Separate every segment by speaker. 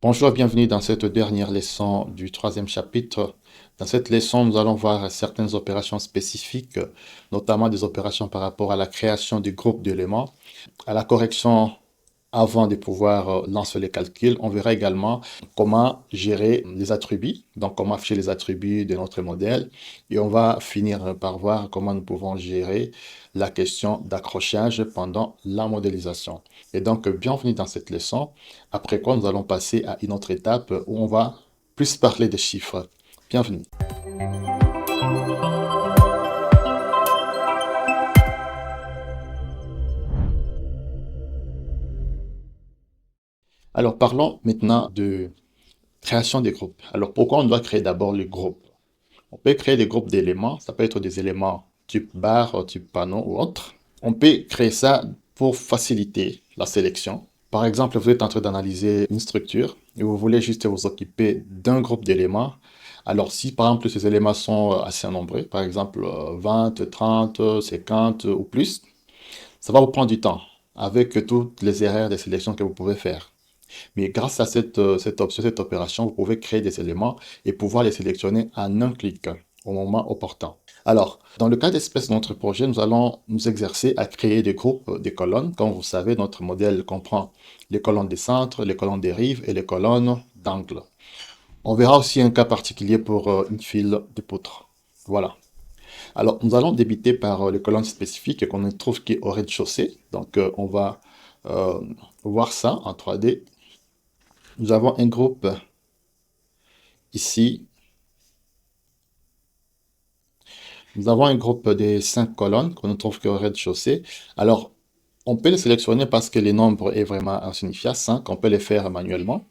Speaker 1: Bonjour, bienvenue dans cette dernière leçon du troisième chapitre. Dans cette leçon, nous allons voir certaines opérations spécifiques, notamment des opérations par rapport à la création du groupe d'éléments, à la correction avant de pouvoir lancer les calculs. On verra également comment gérer les attributs, donc comment afficher les attributs de notre modèle. Et on va finir par voir comment nous pouvons gérer la question d'accrochage pendant la modélisation. Et donc, bienvenue dans cette leçon, après quoi nous allons passer à une autre étape où on va plus parler des chiffres. Bienvenue. Alors, parlons maintenant de création des groupes. Alors, pourquoi on doit créer d'abord le groupe? On peut créer des groupes d'éléments, ça peut être des éléments type barre, type panneau ou autre. On peut créer ça pour faciliter la sélection. Par exemple, vous êtes en train d'analyser une structure et vous voulez juste vous occuper d'un groupe d'éléments. Alors, si par exemple ces éléments sont assez nombreux, par exemple 20, 30, 50 ou plus, ça va vous prendre du temps avec toutes les erreurs de sélection que vous pouvez faire. Mais grâce à cette option, cette opération, vous pouvez créer des éléments et pouvoir les sélectionner en un clic au moment opportun. Alors, dans le cas d'espèce de notre projet, nous allons nous exercer à créer des groupes, des colonnes. Comme vous savez, notre modèle comprend les colonnes des centres, les colonnes des rives et les colonnes d'angle. On verra aussi un cas particulier pour une file de poutres. Voilà. Alors, nous allons débuter par les colonnes spécifiques qu'on trouve qui est au rez-de-chaussée. Donc, on va euh, voir ça en 3D. Nous avons un groupe ici. Nous avons un groupe de 5 colonnes qu'on ne trouve qu'au rez-de-chaussée. Alors, on peut les sélectionner parce que les nombres est vraiment insignifiant, 5, on peut les faire manuellement,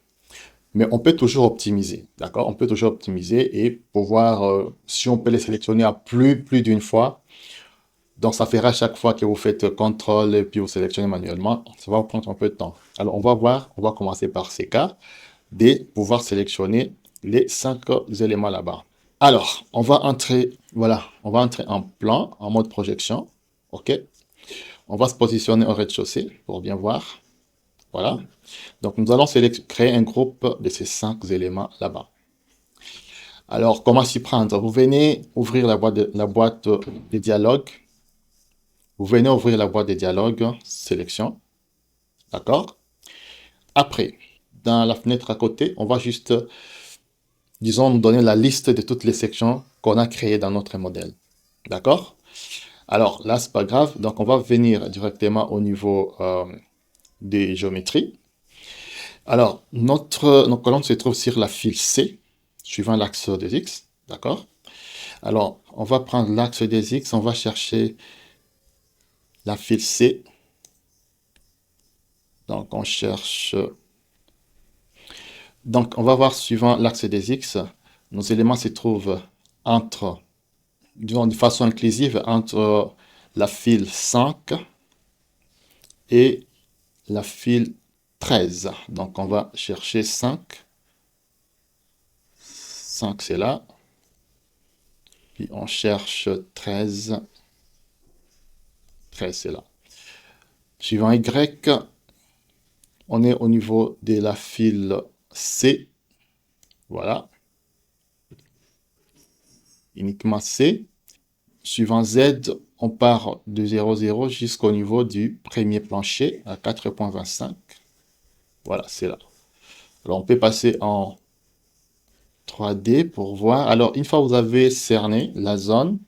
Speaker 1: mais on peut toujours optimiser, d'accord? On peut toujours optimiser et pouvoir, si on peut les sélectionner à plus d'une fois, donc ça fera chaque fois que vous faites CTRL et puis vous sélectionnez manuellement, ça va vous prendre un peu de temps. Alors, on va voir, on va commencer par ces cas, de pouvoir sélectionner les 5 éléments là-bas. Alors, on va entrer, voilà, on va entrer en plan, en mode projection. OK? On va se positionner au rez-de-chaussée pour bien voir. Voilà. Donc, nous allons créer un groupe de ces 5 éléments là-bas. Alors, comment s'y prendre? Vous venez ouvrir la boîte des dialogues. Vous venez ouvrir la boîte des dialogues, sélection. D'accord? Après, dans la fenêtre à côté, on va juste, disons, nous donner la liste de toutes les sections qu'on a créées dans notre modèle. D'accord? Alors là, c'est pas grave. Donc, on va venir directement au niveau des géométries. Alors, nos colonnes se trouvent sur la file C, suivant l'axe des X. D'accord? Alors, on va prendre l'axe des X, on va chercher la file C. Donc, on cherche. Donc, on va voir suivant l'axe des X, nos éléments se trouvent entre, disons de façon inclusive, entre la file 5 et la file 13. Donc, on va chercher 5. 5, c'est là. Puis, on cherche 13. 13, c'est là. Suivant Y, on est au niveau de la file C. Voilà. Uniquement C. Suivant Z, on part de 0, 0 jusqu'au niveau du premier plancher à 4,25. Voilà, c'est là. Alors, on peut passer en 3D pour voir. Alors, une fois que vous avez cerné la zone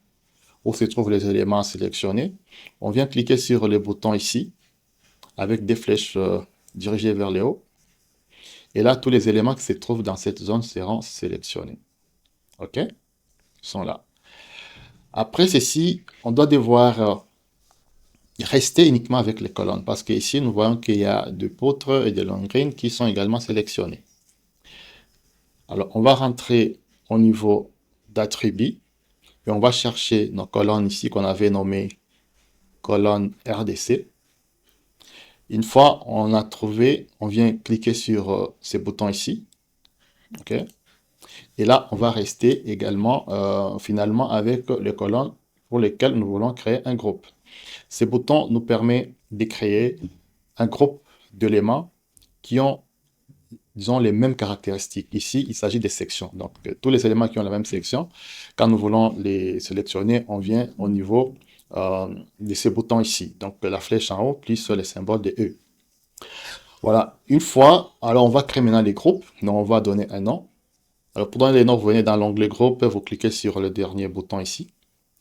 Speaker 1: où se trouvent les éléments sélectionnés, on vient cliquer sur le bouton ici avec des flèches dirigées vers le haut. Et là, tous les éléments qui se trouvent dans cette zone seront sélectionnés. OK? Ils sont là. Après ceci, on doit devoir rester uniquement avec les colonnes parce qu'ici, nous voyons qu'il y a des poutres et des longrines qui sont également sélectionnées. Alors, on va rentrer au niveau d'attributs et on va chercher nos colonnes ici qu'on avait nommées colonne RDC. Une fois on a trouvé, on vient cliquer sur ces boutons ici. OK? Et là, on va rester également finalement avec les colonnes pour lesquelles nous voulons créer un groupe. Ces boutons nous permettent de créer un groupe d'éléments qui ont disons, les mêmes caractéristiques. Ici, il s'agit des sections. Donc, tous les éléments qui ont la même section, quand nous voulons les sélectionner, on vient au niveau de ces boutons ici. Donc, la flèche en haut, plus les symboles de E. Voilà. Une fois, alors on va créer maintenant les groupes. Donc, on va donner un nom. Alors, pour donner les noms, vous venez dans l'onglet groupe, vous cliquez sur le dernier bouton ici.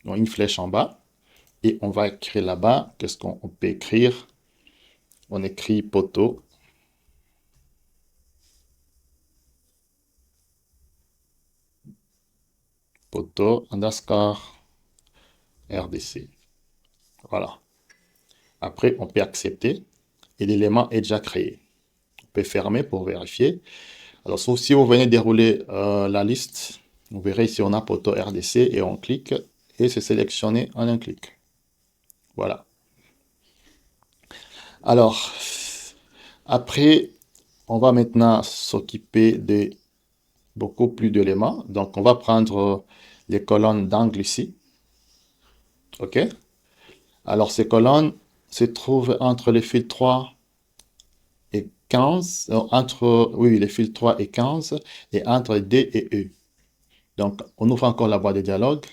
Speaker 1: Donc, une flèche en bas. Et on va écrire là-bas, qu'est-ce qu'on peut écrire? On écrit poteau. Poteau underscore RDC. Voilà. Après, on peut accepter et l'élément est déjà créé. On peut fermer pour vérifier. Alors, sauf si vous venez dérouler la liste, vous verrez ici, on a poteau RDC et on clique et c'est sélectionné en un clic. Voilà. Alors, après, on va maintenant s'occuper de beaucoup plus d'éléments. Donc, on va prendre les colonnes d'angle ici. OK? Alors, ces colonnes se trouvent entre les fils 3 et 15, oui, les fils 3 et 15, et entre D et E. Donc, on ouvre encore la boîte de dialogue.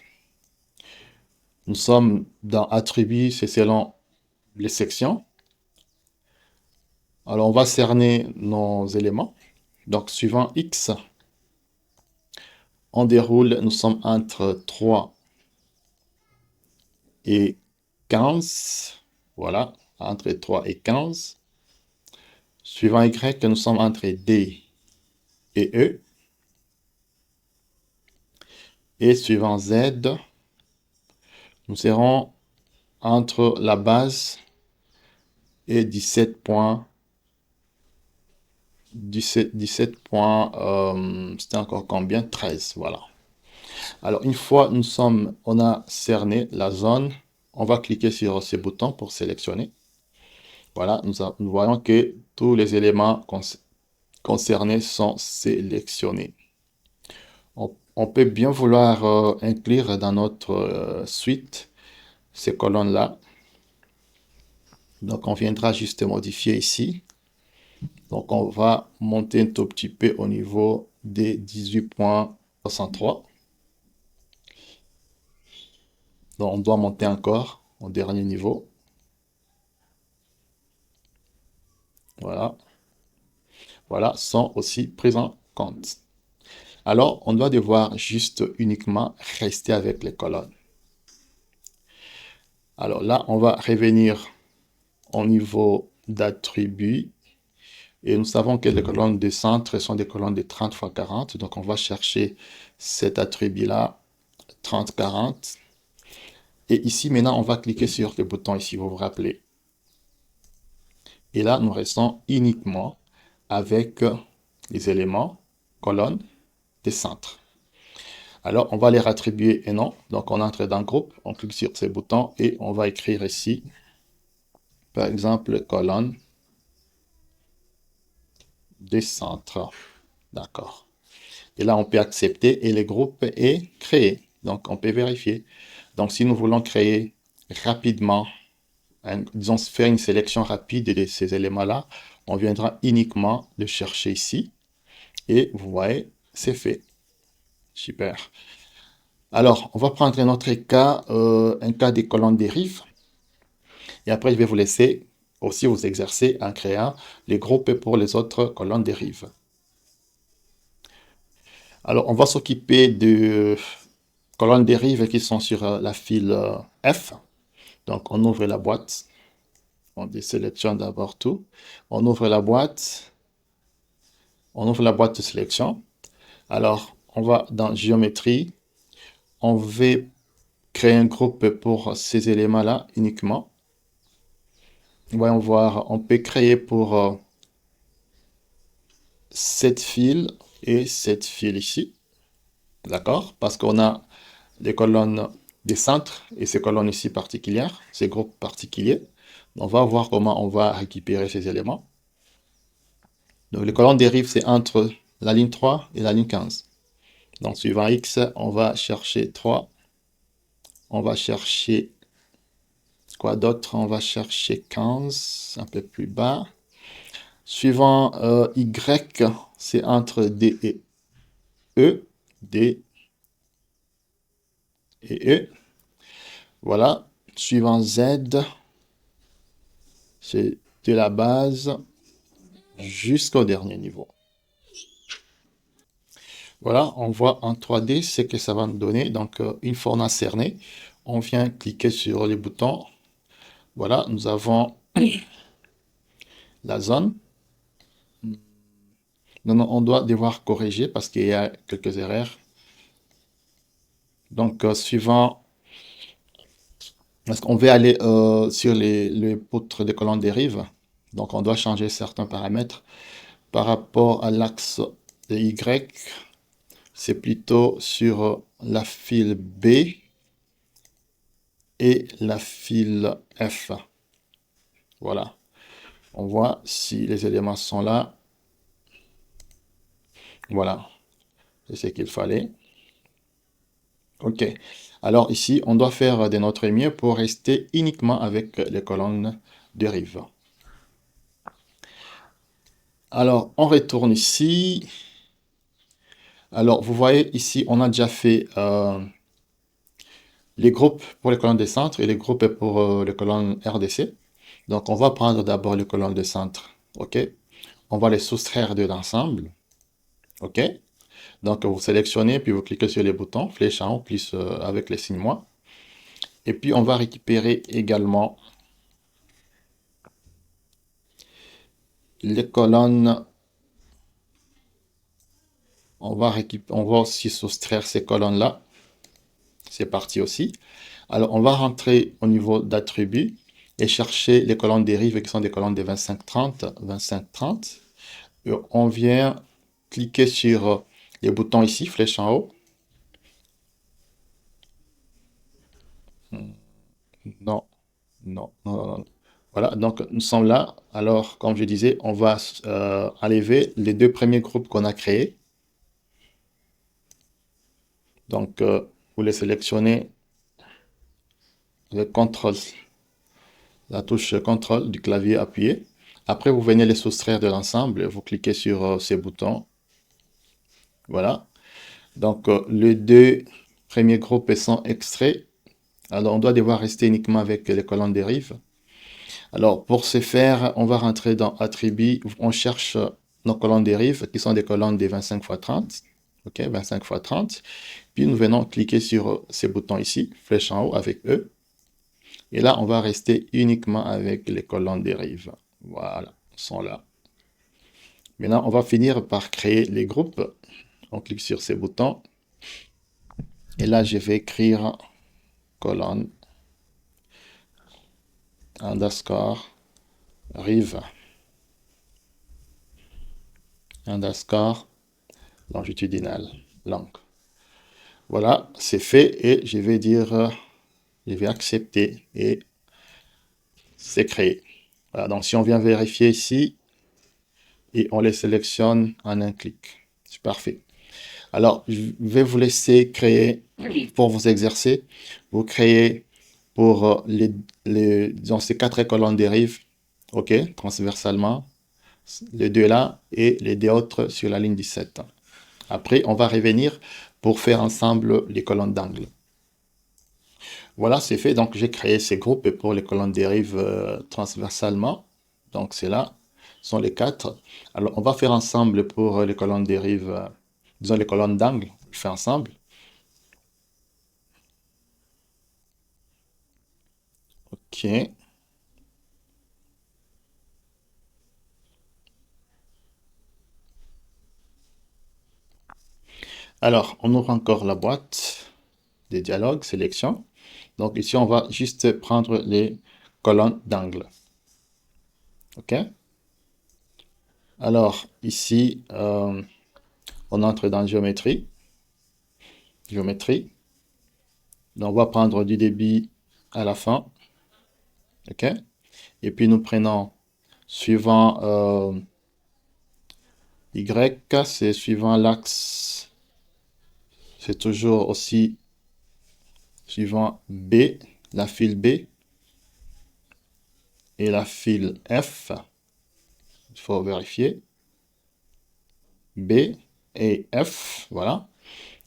Speaker 1: Nous sommes dans attributs, c'est selon les sections. Alors, on va cerner nos éléments. Donc, suivant X, on déroule, nous sommes entre 3 et 15. Voilà, entre 3 et 15. Suivant Y, nous sommes entre D et E. Et suivant Z, nous serons entre la base et 17 points. 17 points, c'était encore combien? 13, voilà. Alors, une fois on a cerné la zone, on va cliquer sur ces boutons pour sélectionner. Voilà, nous voyons que tous les éléments concernés sont sélectionnés. On peut bien vouloir inclure dans notre suite ces colonnes-là. Donc, on viendra juste modifier ici. Donc, on va monter un tout petit peu au niveau des 18.63. Donc, on doit monter encore au dernier niveau. Voilà. Voilà, sont aussi pris en compte. Alors, on doit devoir juste uniquement rester avec les colonnes. Alors là, on va revenir au niveau d'attributs. Et nous savons que les colonnes de centre sont des colonnes de 30 x 40. Donc, on va chercher cet attribut-là, 30-40. Et ici, maintenant, on va cliquer sur le bouton ici, vous vous rappelez. Et là, nous restons uniquement avec les éléments, colonnes, des centres. Alors, on va les attribuer un nom. Donc, on entre dans le groupe, on clique sur ces boutons et on va écrire ici, par exemple, colonne des centres. D'accord. Et là, on peut accepter et le groupe est créé. Donc, on peut vérifier. Donc, si nous voulons créer rapidement, disons, faire une sélection rapide de ces éléments-là, on viendra uniquement le chercher ici. Et vous voyez, c'est fait. Super. Alors, on va prendre un autre cas, un cas des colonnes dérive. Et après, je vais vous laisser aussi vous exercer en créant les groupes pour les autres colonnes dérive. Alors, on va s'occuper de colonnes dérive qui sont sur la file F. Donc, on ouvre la boîte. On désélectionne d'abord tout. On ouvre la boîte. On ouvre la boîte de sélection. Alors, on va dans géométrie. On veut créer un groupe pour ces éléments-là uniquement. Voyons voir, on peut créer pour cette file et cette file ici. D'accord? Parce qu'on a des colonnes des centres et ces colonnes ici particulières, ces groupes particuliers. On va voir comment on va récupérer ces éléments. Donc, les colonnes dérivent, c'est entre la ligne 3 et la ligne 15. Donc, suivant X, on va chercher 3. On va chercher quoi d'autre? On va chercher 15, un peu plus bas. Suivant Y, c'est entre D et E. D et E. Voilà. Suivant Z, c'est de la base jusqu'au dernier niveau. Voilà, on voit en 3D ce que ça va nous donner. Donc, une fois on a cerné, on vient cliquer sur les boutons. Voilà, nous avons la zone. Non, non, on doit devoir corriger parce qu'il y a quelques erreurs. Donc, suivant, parce qu'on veut aller sur les poutres de colonne dérive. Donc, on doit changer certains paramètres. Par rapport à l'axe de Y, c'est plutôt sur la file B et la file F. Voilà. On voit si les éléments sont là. Voilà. C'est ce qu'il fallait. OK. Alors ici, on doit faire de notre mieux pour rester uniquement avec les colonnes de rive. Alors, on retourne ici. Alors, vous voyez ici, on a déjà fait les groupes pour les colonnes de centre et les groupes pour les colonnes RDC. Donc, on va prendre d'abord les colonnes de centre. OK. On va les soustraire de l'ensemble. OK. Donc, vous sélectionnez, puis vous cliquez sur les boutons, flèche en haut, plus avec les signes moins. Et puis, on va récupérer également les colonnes. On va aussi soustraire ces colonnes-là. C'est parti aussi. Alors, on va rentrer au niveau d'attributs et chercher les colonnes dérives qui sont des colonnes de 25-30, 25-30. On vient cliquer sur les boutons ici, flèche en haut. Non, non, non, non. Voilà, donc nous sommes là. Alors, comme je disais, on va enlever les deux premiers groupes qu'on a créés. Donc, vous les sélectionnez avec CTRL, la touche CTRL du clavier appuyé. Après, vous venez les soustraire de l'ensemble. Vous cliquez sur ces boutons. Voilà. Donc, les deux premiers groupes sont extraits. Alors, on doit devoir rester uniquement avec les colonnes dérive. Alors, pour ce faire, on va rentrer dans Attributs. On cherche nos colonnes dérive, qui sont des colonnes de 25 x 30. OK, 25 x 30. Puis, nous venons cliquer sur ces boutons ici, flèche en haut avec E. Et là, on va rester uniquement avec les colonnes dérive. Voilà, ils sont là. Maintenant, on va finir par créer les groupes. On clique sur ces boutons. Et là, je vais écrire colonne underscore rive underscore longitudinal long. Voilà, c'est fait et je vais dire, je vais accepter et c'est créé. Voilà, donc si on vient vérifier ici et on les sélectionne en un clic, c'est parfait. Alors, je vais vous laisser créer pour vous exercer. Vous créez pour disons, ces quatre colonnes dérive, OK, transversalement, les deux là et les deux autres sur la ligne 17. Après, on va revenir pour faire ensemble les colonnes d'angle. Voilà, c'est fait. Donc, j'ai créé ces groupes pour les colonnes dérive transversalement. Donc, c'est là, ce sont les quatre. Alors, on va faire ensemble pour les colonnes dérive, disons les colonnes d'angle, on fait ensemble. OK. Alors, on ouvre encore la boîte des dialogues, sélection. Donc, ici, on va juste prendre les colonnes d'angle. OK. Alors, ici, on entre dans géométrie. Géométrie. Donc, on va prendre du débit à la fin. OK. Et puis, nous prenons suivant Y, c'est suivant l'axe. C'est toujours aussi suivant B, la file B et la file F. Il faut vérifier. B et F, voilà.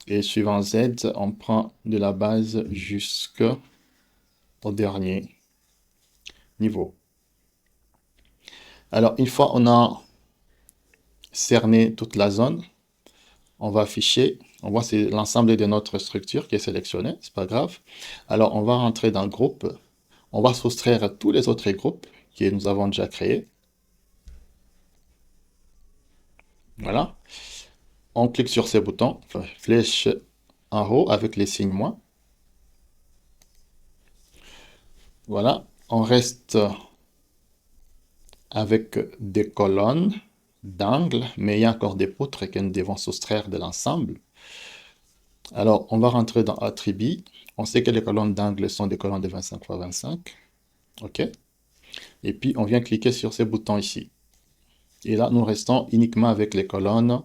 Speaker 1: Et suivant Z, on prend de la base jusqu'au dernier niveau. Alors, une fois on a cerné toute la zone, on va afficher, on voit c'est l'ensemble de notre structure qui est sélectionné, c'est pas grave. Alors, on va rentrer dans le groupe, on va soustraire tous les autres groupes que nous avons déjà créés. Voilà. On clique sur ces boutons, flèche en haut avec les signes moins. Voilà. On reste avec des colonnes d'angles, mais il y a encore des poutres que nous devons soustraire de l'ensemble. Alors, on va rentrer dans Attribut. On sait que les colonnes d'angle sont des colonnes de 25 x 25. OK. Et puis, on vient cliquer sur ces boutons ici. Et là, nous restons uniquement avec les colonnes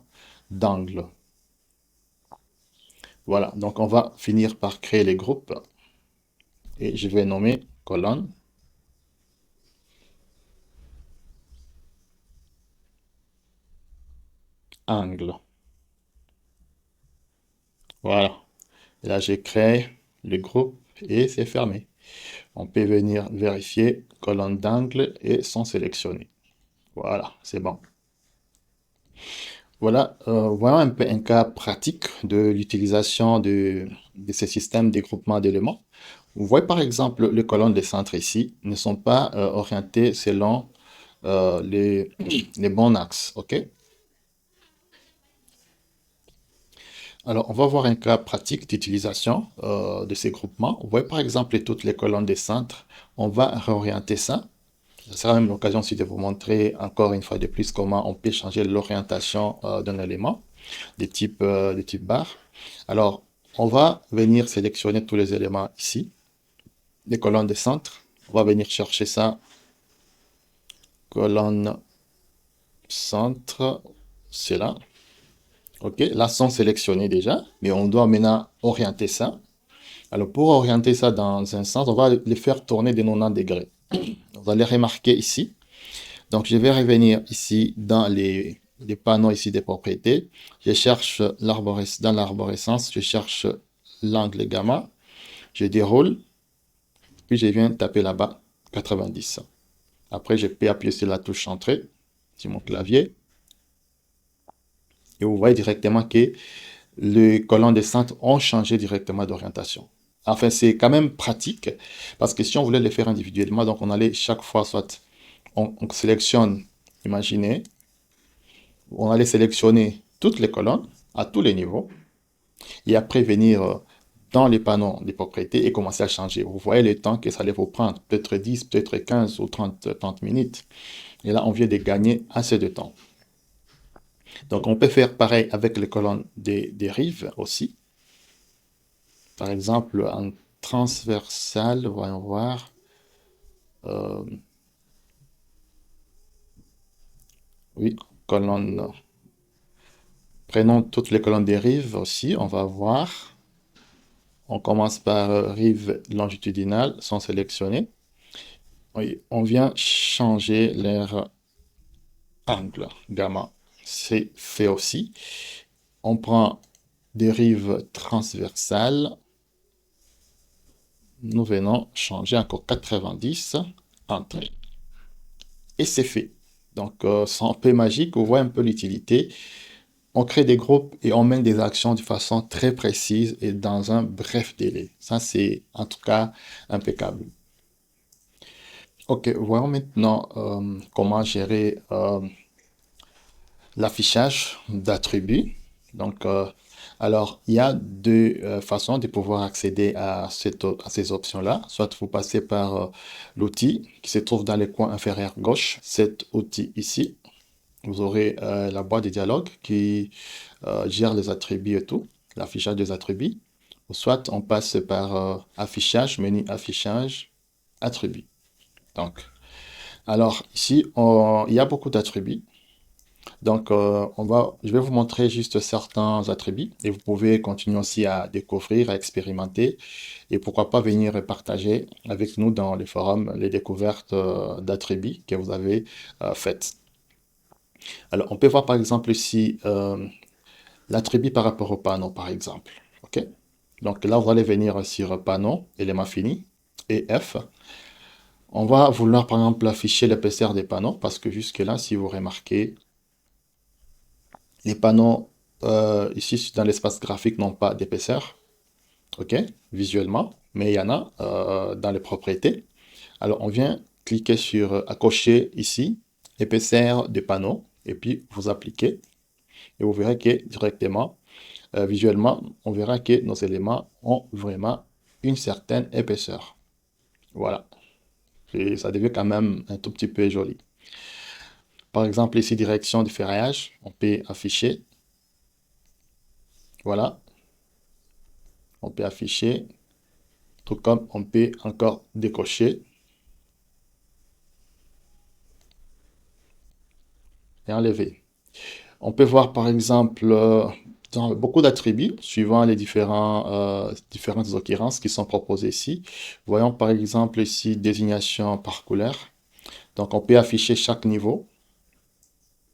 Speaker 1: d'angle. Voilà. Donc, on va finir par créer les groupes. Et je vais nommer colonne. Angle. Voilà. Et là, j'ai créé le groupe et c'est fermé. On peut venir vérifier colonne d'angle et sont sélectionnés. Voilà, c'est bon. Voilà, voilà un peu un cas pratique de l'utilisation de ces systèmes de groupement d'éléments. Vous voyez par exemple les colonnes de centre ici ne sont pas orientées selon les bons axes. OK? Alors, on va voir un cas pratique d'utilisation de ces groupements. Vous voyez par exemple toutes les colonnes des centres. On va réorienter ça. Ça sera même l'occasion aussi de vous montrer encore une fois de plus comment on peut changer l'orientation d'un élément de type barre. Alors, on va venir sélectionner tous les éléments ici, les colonnes de centre. On va venir chercher ça, colonne centre, c'est là. OK, là sont sélectionnés déjà, mais on doit maintenant orienter ça. Alors, pour orienter ça dans un sens, on va les faire tourner de 90 degrés. On va les remarquer ici. Donc, je vais revenir ici dans les panneaux ici des propriétés. Je cherche dans l'arborescence, je cherche l'angle gamma. Je déroule, puis je viens taper là-bas 90. Après, je peux appuyer sur la touche entrée sur mon clavier. Et vous voyez directement que les colonnes de centre ont changé directement d'orientation. Enfin, c'est quand même pratique parce que si on voulait les faire individuellement, donc on allait chaque fois, soit on sélectionne, imaginez, on allait sélectionner toutes les colonnes à tous les niveaux et après venir dans les panneaux des propriétés et commencer à changer. Vous voyez le temps que ça allait vous prendre, peut-être 10, peut-être 15 ou 30 minutes. Et là, on vient de gagner assez de temps. Donc, on peut faire pareil avec les colonnes des rives aussi. Par exemple, en transversal, voyons voir. Euh, oui, colonne. Prenons toutes les colonnes des rives aussi, on va voir. On commence par rive longitudinale, sont sélectionnées. Oui, on vient changer leur angle, gamma. C'est fait aussi. On prend des rives transversales. Nous venons changer encore 90. Entrée. Et c'est fait. Donc, c'est un peu magique. On voit un peu l'utilité. On crée des groupes et on mène des actions de façon très précise et dans un bref délai. Ça, c'est en tout cas impeccable. Ok, voyons maintenant comment gérer l'affichage d'attributs. Donc, alors, il y a deux façons de pouvoir accéder à ces options-là. Soit vous passez par l'outil qui se trouve dans le coin inférieur gauche. Cet outil ici, vous aurez la boîte de dialogue qui gère les attributs et tout, l'affichage des attributs. Soit on passe par affichage, menu affichage, attributs. Donc, alors ici, il y a beaucoup d'attributs. Donc, je vais vous montrer juste certains attributs et vous pouvez continuer aussi à découvrir, à expérimenter et pourquoi pas venir partager avec nous dans les forums les découvertes d'attributs que vous avez faites. Alors, on peut voir par exemple ici l'attribut par rapport au panneau, par exemple. OK? Donc là, vous allez venir sur panneau, élément fini, et F. On va vouloir par exemple afficher l'épaisseur des panneaux, parce que jusque-là, si vous remarquez, les panneaux ici dans l'espace graphique n'ont pas d'épaisseur, OK, visuellement, mais il y en a dans les propriétés. Alors, on vient cliquer sur cocher ici, épaisseur des panneaux, et puis vous appliquez, et vous verrez que directement, visuellement, on verra que nos éléments ont vraiment une certaine épaisseur. Voilà. Et ça devient quand même un tout petit peu joli. Par exemple, ici, direction du ferraillage, on peut afficher. Voilà, on peut afficher, tout comme on peut encore décocher et enlever. On peut voir par exemple dans beaucoup d'attributs suivant les différentes occurrences qui sont proposées ici. Voyons par exemple ici désignation par couleur. Donc on peut afficher chaque niveau,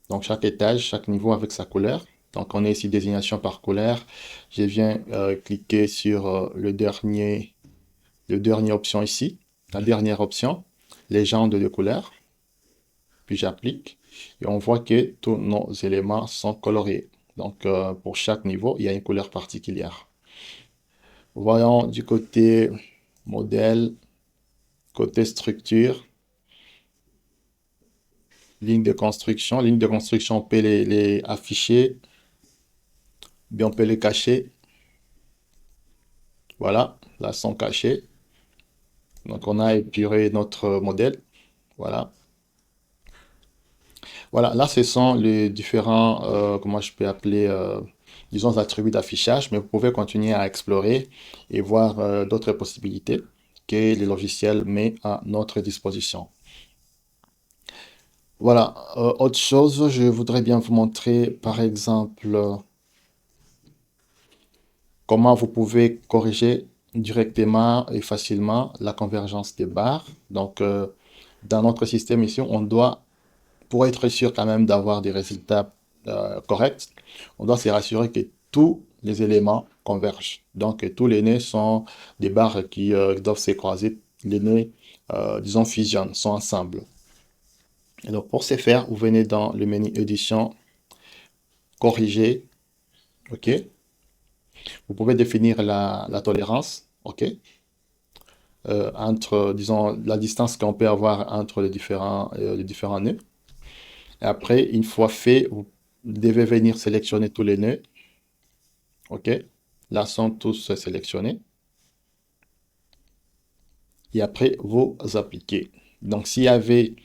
Speaker 1: donc chaque étage, chaque niveau avec sa couleur. Donc on est ici désignation par couleur. Je viens cliquer sur le dernier option ici, la dernière option, légende de couleur. Puis j'applique et on voit que tous nos éléments sont colorés. Donc, pour chaque niveau, il y a une couleur particulière. Voyons du côté modèle, côté structure, ligne de construction. Ligne de construction, on peut les afficher, bien on peut les cacher. Voilà, là, sont cachés. Donc, on a épuré notre modèle. Voilà. Voilà, là, ce sont les différents, comment je peux appeler, disons, attributs d'affichage, mais vous pouvez continuer à explorer et voir d'autres possibilités que le logiciel met à notre disposition. Voilà, autre chose, je voudrais bien vous montrer, par exemple, comment vous pouvez corriger directement et facilement la convergence des barres. Donc, dans notre système ici, on doit pour être sûr quand même d'avoir des résultats corrects, on doit se rassurer que tous les éléments convergent. Donc, tous les nœuds sont des barres qui doivent se croiser. Les nœuds, disons, fusionnent, sont ensemble. Et donc, pour ce faire, vous venez dans le menu édition, corriger, OK. Vous pouvez définir la tolérance, OK. Entre, disons, la distance qu'on peut avoir entre les différents nœuds. Et après, une fois fait, vous devez venir sélectionner tous les nœuds. OK? Là sont tous sélectionnés. Et après, vous appliquez. Donc, s'il y avait,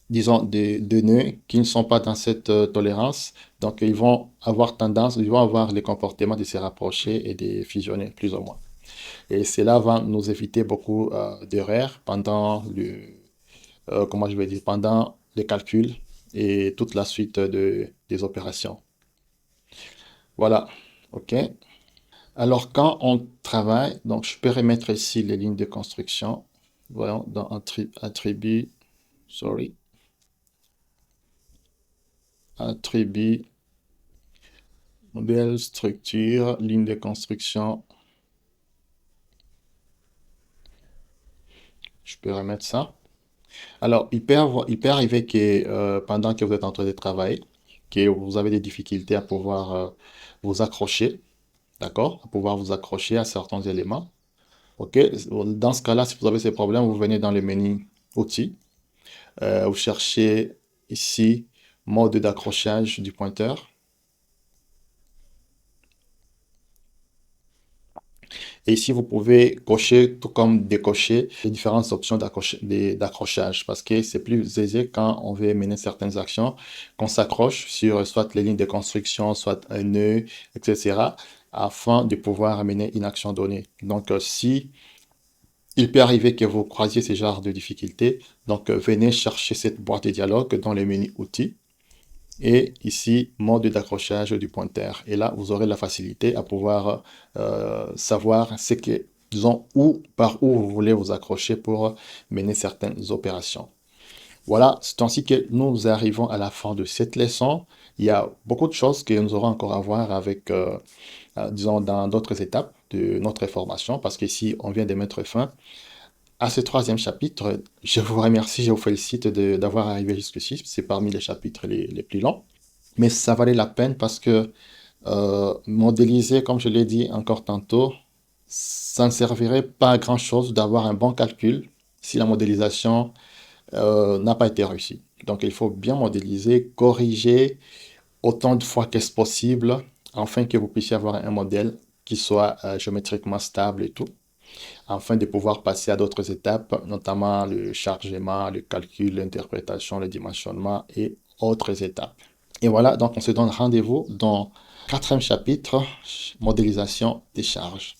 Speaker 1: disons, des nœuds qui ne sont pas dans cette tolérance, donc ils vont avoir tendance, ils vont avoir les comportements de se rapprocher et de fusionner, plus ou moins. Et cela va nous éviter beaucoup d'erreurs pendant comment je vais dire, pendant les calculs et toute la suite des opérations. Voilà, OK. Alors, quand on travaille, donc je peux remettre ici les lignes de construction. Voyons, dans attribut, sorry, attribut, modèle, structure, ligne de construction. Je peux remettre ça. Alors, il peut arriver que pendant que vous êtes en train de travailler, que vous avez des difficultés à pouvoir vous accrocher, d'accord? À pouvoir vous accrocher à certains éléments. OK? Dans ce cas-là, si vous avez ces problèmes, vous venez dans le menu outils. Vous cherchez ici mode d'accrochage du pointeur. Et ici, vous pouvez cocher, tout comme décocher, les différentes options d'accrochage parce que c'est plus aisé quand on veut mener certaines actions, qu'on s'accroche sur soit les lignes de construction, soit un nœud, etc., afin de pouvoir mener une action donnée. Donc, si il peut arriver que vous croisiez ce genre de difficultés, donc venez chercher cette boîte de dialogue dans le menu outils. Et ici, mode d'accrochage du pointeur. Et là, vous aurez la facilité à pouvoir savoir ce que, disons, par où vous voulez vous accrocher pour mener certaines opérations. Voilà, c'est ainsi que nous arrivons à la fin de cette leçon. Il y a beaucoup de choses que nous aurons encore à voir avec, disons, dans d'autres étapes de notre formation, parce qu'ici, on vient de mettre fin à ce troisième chapitre. Je vous remercie, je vous félicite d'avoir arrivé jusqu'ici. C'est parmi les chapitres les plus longs, mais ça valait la peine parce que modéliser, comme je l'ai dit encore tantôt, ça ne servirait pas à grand-chose d'avoir un bon calcul si la modélisation n'a pas été réussie. Donc il faut bien modéliser, corriger autant de fois qu'est-ce possible, afin que vous puissiez avoir un modèle qui soit géométriquement stable et tout, afin de pouvoir passer à d'autres étapes, notamment le chargement, le calcul, l'interprétation, le dimensionnement et autres étapes. Et voilà, donc on se donne rendez-vous dans le quatrième chapitre, modélisation des charges.